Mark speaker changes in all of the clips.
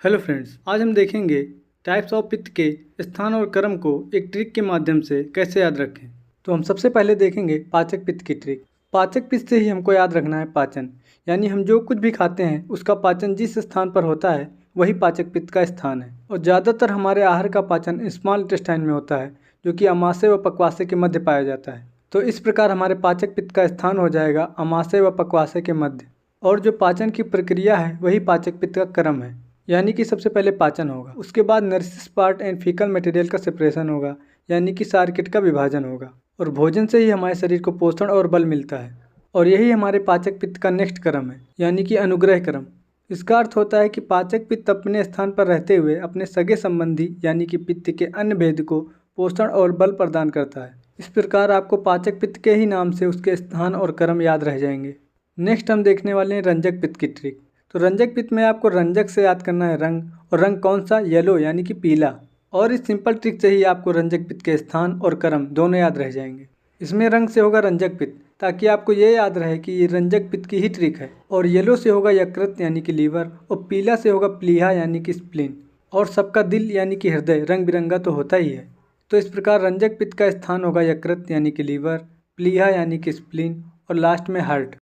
Speaker 1: Hello friends, आज हम देखेंगे टाइप्स ऑफ पित्त के स्थान और क्रम को एक ट्रिक के माध्यम से कैसे याद रखें। तो हम सबसे पहले देखेंगे पाचक पित्त की ट्रिक। पाचक पित्त से ही हमको याद रखना है पाचन, यानी हम जो कुछ भी खाते हैं उसका पाचन जिस स्थान पर होता है वही पाचक पित्त का स्थान है। और ज़्यादातर हमारे आहार का पाचन स्मॉल इंटेस्टाइन में होता है, जो कि अमाशय व पक्वाशय के मध्य पाया जाता है। तो इस प्रकार हमारे पाचक पित्त का स्थान हो जाएगा अमाशय व पक्वाशय के मध्य। और जो पाचन की प्रक्रिया है वही पाचक पित्त का क्रम है, यानी कि सबसे पहले पाचन होगा, उसके बाद nurses part and faecal material का सेपरेशन होगा, यानी कि सार्किट का विभाजन होगा। और भोजन से ही हमारे शरीर को पोषण और बल मिलता है। और यही हमारे पाचक पित्त का नेक्स्ट क्रम है, यानी कि अनुग्रह क्रम। इसका अर्थ होता है कि पाचक पित्त अपने स्थान पर रहते हुए अपने सगे संबंधी यानी कि पित्त के अन्य भेद को पोषण और बल प्रदान करता है। इस प्रकार आपको पाचक पित्त के ही नाम से उसके स्थान और क्रम याद रह जाएंगे। नेक्स्ट हम देखने वाले हैं रंजक पित्त की ट्रिक। तो रंजक पित्त में आपको रंजक से याद करना है रंग, और रंग कौन सा? येलो, यानी कि पीला। और इस सिंपल ट्रिक से ही आपको रंजक पित्त के स्थान और क्रम दोनों याद रह जाएंगे। इसमें रंग से होगा रंजक पित्त, ताकि आपको ये याद रहे कि ये रंजक पित्त की ही ट्रिक है। और येलो से होगा यकृत यानी कि लीवर, और पीला से होगा प्लीहा यानी कि स्प्लीन। और सबका दिल यानी कि हृदय रंग बिरंगा तो होता ही है। तो इस प्रकार रंजक पित्त का स्थान होगा यकृत यानी कि लीवर, प्लीहा यानी कि स्प्लीन, और लास्ट में हार्ट।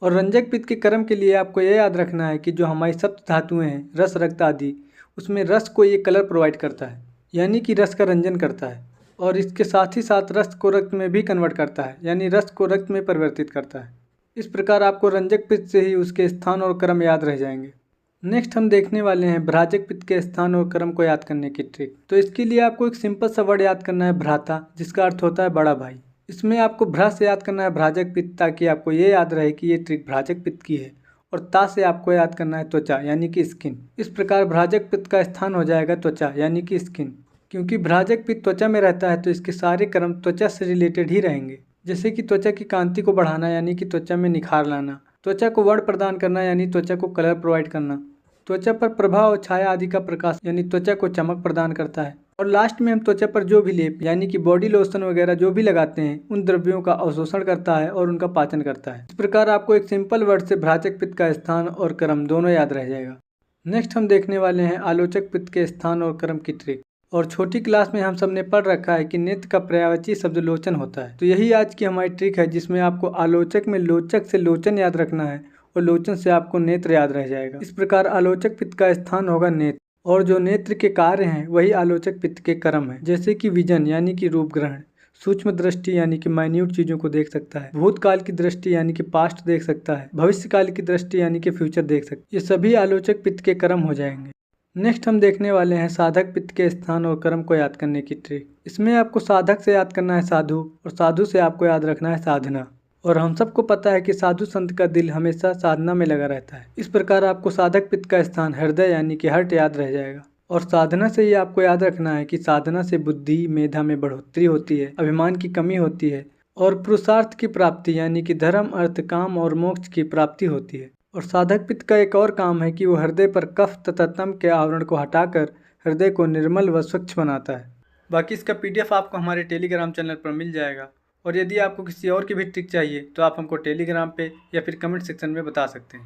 Speaker 1: और रंजक पित्त के क्रम के लिए आपको यह याद रखना है कि जो हमारी सप्त धातुएं हैं, रस, रक्त आदि, उसमें रस को ये कलर प्रोवाइड करता है, यानी कि रस का रंजन करता है। और इसके साथ ही साथ रस को रक्त में भी कन्वर्ट करता है, यानी रस को रक्त में परिवर्तित करता है। इस प्रकार आपको रंजक पित्त से ही उसके स्थान और क्रम याद रह जाएंगे। नेक्स्ट हम देखने वाले हैं भ्राजक पित्त के स्थान और क्रम को याद करने की ट्रिक। तो इसके लिए आपको एक सिंपल सा वर्ड याद करना है भ्राता, जिसका अर्थ होता है बड़ा भाई। इसमें आपको भ्रा से याद करना है भ्राजक पित्त, ताकि आपको ये याद रहे कि ये ट्रिक भ्राजक पित्त की है। और ता से आपको याद करना है त्वचा, यानी कि स्किन। इस प्रकार भ्राजक पित्त का स्थान हो जाएगा त्वचा, यानी कि स्किन। क्योंकि भ्राजक पित्त त्वचा में रहता है तो इसके सारे क्रम त्वचा से रिलेटेड ही रहेंगे, जैसे कि त्वचा की कांति को बढ़ाना यानी कि त्वचा में निखार लाना, त्वचा को वर्ण प्रदान करना यानी त्वचा को कलर प्रोवाइड करना, त्वचा पर प्रभाव और छाया आदि का प्रकाश यानी त्वचा को चमक प्रदान करता है। और लास्ट में हम त्वचा पर जो भी लेप यानी कि बॉडी लोशन वगैरह जो भी लगाते हैं उन द्रव्यों का अवशोषण करता है और उनका पाचन करता है। इस प्रकार आपको एक सिंपल वर्ड से भ्राजक पित्त का स्थान और क्रम दोनों याद रह जाएगा। नेक्स्ट हम देखने वाले हैं आलोचक पित्त के स्थान और क्रम की ट्रिक। और छोटी क्लास में हम सब ने पढ़ रखा है कि नेत्र का पर्यायवाची शब्द लोचन होता है। तो यही आज की हमारी ट्रिक है, जिसमें आपको आलोचक में लोचक से लोचन याद रखना है और लोचन से आपको नेत्र याद रह जाएगा। इस प्रकार आलोचक पित्त का स्थान होगा नेत्र, और जो नेत्र के कार्य हैं वही आलोचक पित्त के क्रम है, जैसे कि विजन यानी कि रूप ग्रहण, सूक्ष्म दृष्टि यानी कि माइन्यूट चीजों को देख सकता है, भूतकाल की दृष्टि यानी कि पास्ट देख सकता है, भविष्य काल की दृष्टि यानी कि फ्यूचर देख सकता है। ये सभी आलोचक पित्त के क्रम हो जाएंगे। नेक्स्ट हम देखने वाले हैं साधक पित्त के स्थान और क्रम को याद करने की ट्रिक। इसमें आपको साधक से याद करना है साधु, और साधु से आपको याद रखना है साधना। और हम सबको पता है कि साधु संत का दिल हमेशा साधना में लगा रहता है। इस प्रकार आपको साधक पित्त का स्थान हृदय यानी कि हार्ट याद रह जाएगा। और साधना से ही आपको याद रखना है कि साधना से बुद्धि मेधा में बढ़ोतरी होती है, अभिमान की कमी होती है, और पुरुषार्थ की प्राप्ति यानी कि धर्म, अर्थ, काम और मोक्ष की प्राप्ति होती है। और साधक पित्त का एक और काम है कि वो हृदय पर कफ तथा तम के आवरण को हटाकर हृदय को निर्मल व स्वच्छ बनाता है। बाकी इसका PDF आपको हमारे टेलीग्राम चैनल पर मिल जाएगा। और यदि आपको किसी और की भी ट्रिक चाहिए तो आप हमको टेलीग्राम पे या फिर कमेंट सेक्शन में बता सकते हैं।